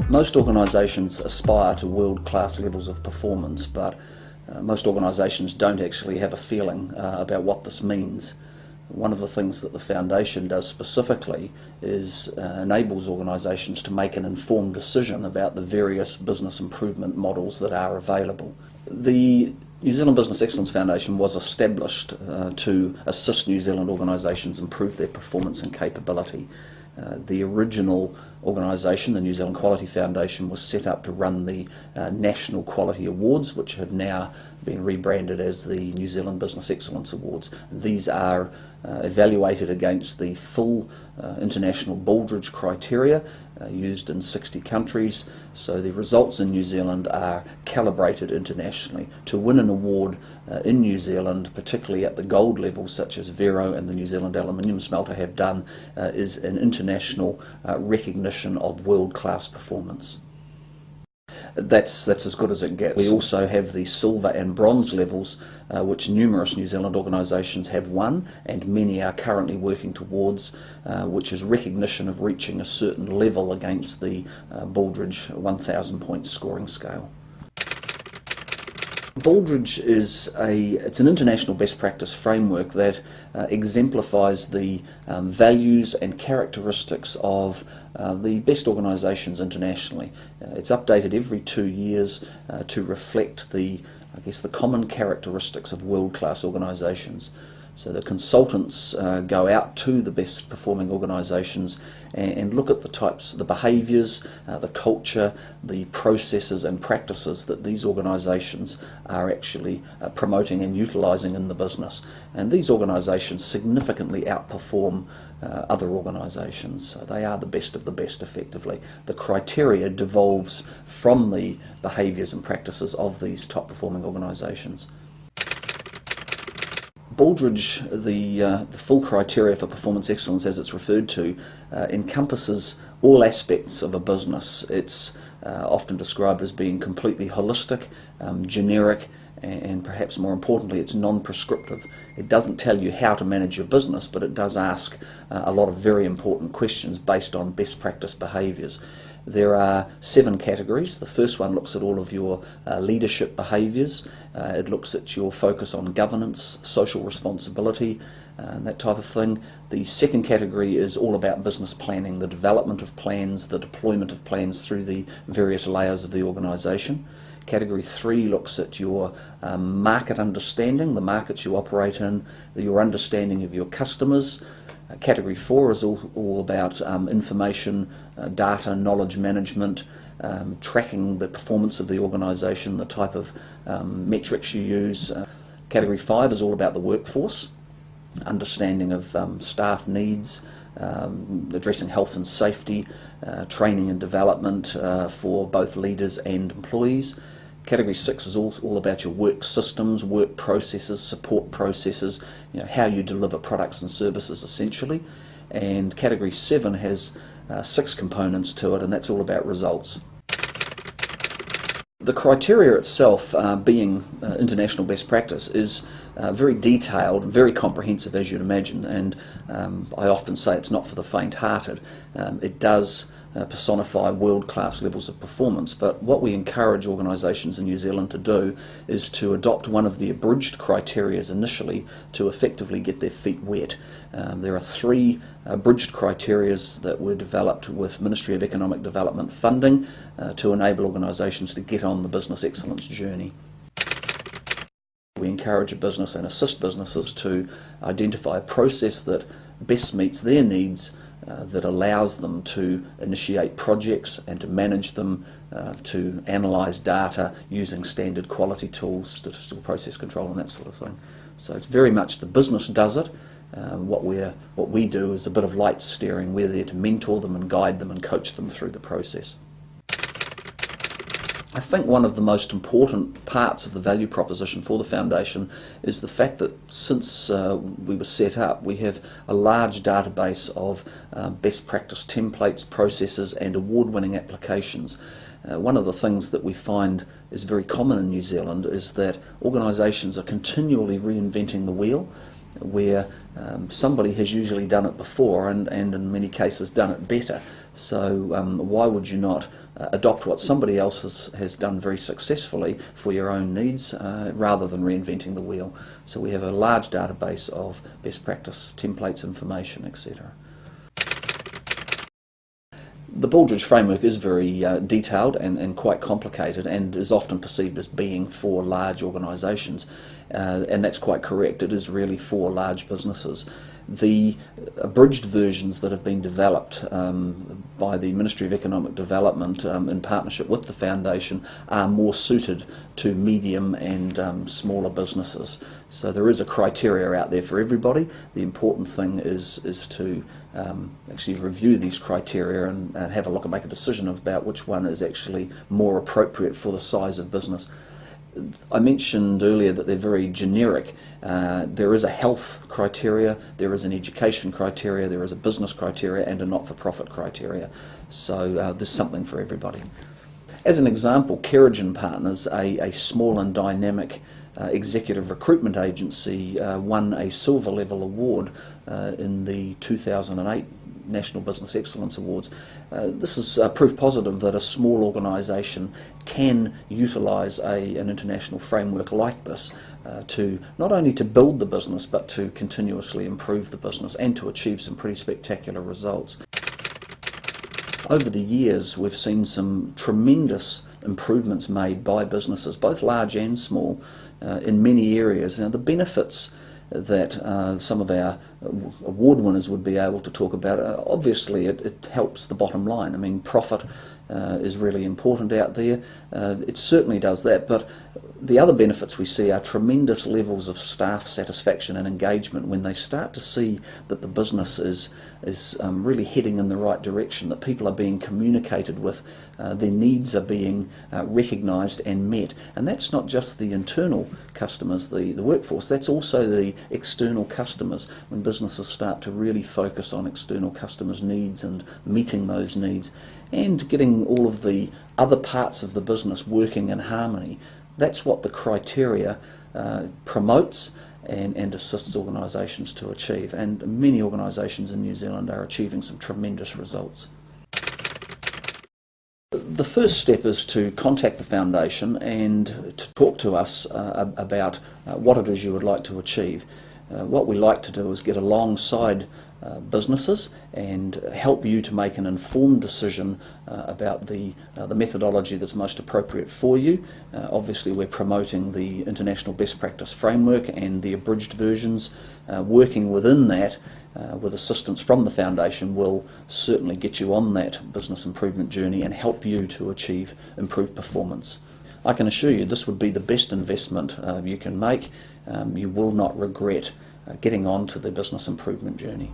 Most organisations aspire to world-class levels of performance, but most organisations don't actually have a feeling about what this means. One of the things that the Foundation does specifically is enables organisations to make an informed decision about the various business improvement models that are available. The New Zealand Business Excellence Foundation was established to assist New Zealand organisations improve their performance and capability. The original organisation, the New Zealand Quality Foundation, was set up to run the National Quality Awards, which have now been rebranded as the New Zealand Business Excellence Awards. These are evaluated against the full international Baldrige Criteria used in 60 countries, so the results in New Zealand are calibrated internationally. To win an award in New Zealand, particularly at the gold level, such as Vero and the New Zealand Aluminium Smelter have done, is an international recognition of world-class performance. That's as good as it gets. We also have the silver and bronze levels, which numerous New Zealand organisations have won, and many are currently working towards, which is recognition of reaching a certain level against the Baldrige 1,000-point scoring scale. Baldrige is it's an international best practice framework that exemplifies the values and characteristics of the best organisations internationally. It's updated every 2 years to reflect the common characteristics of world-class organisations. So the consultants go out to the best performing organisations and look at the behaviours, the culture, the processes and practices that these organisations are actually promoting and utilising in the business. And these organisations significantly outperform other organisations. So they are the best of the best, effectively. The criteria devolves from the behaviours and practices of these top performing organisations. Baldrige, the full criteria for performance excellence, as it's referred to, encompasses all aspects of a business. It's often described as being completely holistic, generic, and perhaps more importantly, it's non-prescriptive. It doesn't tell you how to manage your business, but it does ask a lot of very important questions based on best practice behaviours. There are 7 categories. The first one looks at all of your leadership behaviours. It looks at your focus on governance, social responsibility, and that type of thing. The second category is all about business planning, the development of plans, the deployment of plans through the various layers of the organisation. Category 3 looks at your market understanding, the markets you operate in, your understanding of your customers. Category 4 is all about information, data, knowledge management, tracking the performance of the organisation, the type of metrics you use. Category 5 is all about the workforce, understanding of staff needs, addressing health and safety, training and development for both leaders and employees. Category 6 is all about your work systems, work processes, support processes, how you deliver products and services essentially. And Category 7 has 6 components to it, and that's all about results. The criteria itself, being international best practice, is very detailed, very comprehensive, as you'd imagine, and I often say it's not for the faint-hearted. It does personify world-class levels of performance, but what we encourage organisations in New Zealand to do is to adopt one of the abridged criteria initially to effectively get their feet wet. There are 3 abridged criteria that were developed with Ministry of Economic Development funding to enable organisations to get on the business excellence journey. We encourage a business and assist businesses to identify a process that best meets their needs, that allows them to initiate projects and to manage them, to analyse data using standard quality tools, statistical process control and that sort of thing. So it's very much the business does it. What we do is a bit of light steering. We're there to mentor them and guide them and coach them through the process. I think one of the most important parts of the value proposition for the Foundation is the fact that since we were set up, we have a large database of best practice templates, processes and award-winning applications. One of the things that we find is very common in New Zealand is that organisations are continually reinventing the wheel. where somebody has usually done it before and in many cases done it better. So why would you not adopt what somebody else has done very successfully for your own needs rather than reinventing the wheel? So we have a large database of best practice templates, information, etc. The Baldrige framework is very detailed and quite complicated, and is often perceived as being for large organisations, and that's quite correct. It is really for large businesses. The abridged versions that have been developed by the Ministry of Economic Development in partnership with the Foundation are more suited to medium and smaller businesses. So there is a criteria out there for everybody. The important thing is to actually review these criteria and have a look and make a decision about which one is actually more appropriate for the size of business. I mentioned earlier that they're very generic. There is a health criteria, there is an education criteria, there is a business criteria and a not-for-profit criteria. So there's something for everybody. As an example, Kerrigan Partners, a small and dynamic executive recruitment agency, won a silver level award in the 2008 National Business Excellence Awards. This is proof positive that a small organisation can utilise an international framework like this to not only to build the business but to continuously improve the business and to achieve some pretty spectacular results. Over the years we've seen some tremendous improvements made by businesses, both large and small, in many areas. Now the benefits that some of our award winners would be able to talk about, obviously it helps the bottom line. I mean, profit is really important out there. It certainly does that, but the other benefits we see are tremendous levels of staff satisfaction and engagement when they start to see that the business is really heading in the right direction, that people are being communicated with, their needs are being recognised and met. And that's not just the internal customers, the workforce, that's also the external customers. When businesses start to really focus on external customers' needs and meeting those needs and getting all of the other parts of the business working in harmony, that's what the criteria promotes and assists organisations to achieve. And many organisations in New Zealand are achieving some tremendous results. The first step is to contact the Foundation and to talk to us about what it is you would like to achieve. What we like to do is get alongside businesses and help you to make an informed decision about the methodology that's most appropriate for you. Obviously we're promoting the International Best Practice Framework and the abridged versions. Working within that with assistance from the Foundation will certainly get you on that business improvement journey and help you to achieve improved performance. I can assure you this would be the best investment you can make. You will not regret getting on to the business improvement journey.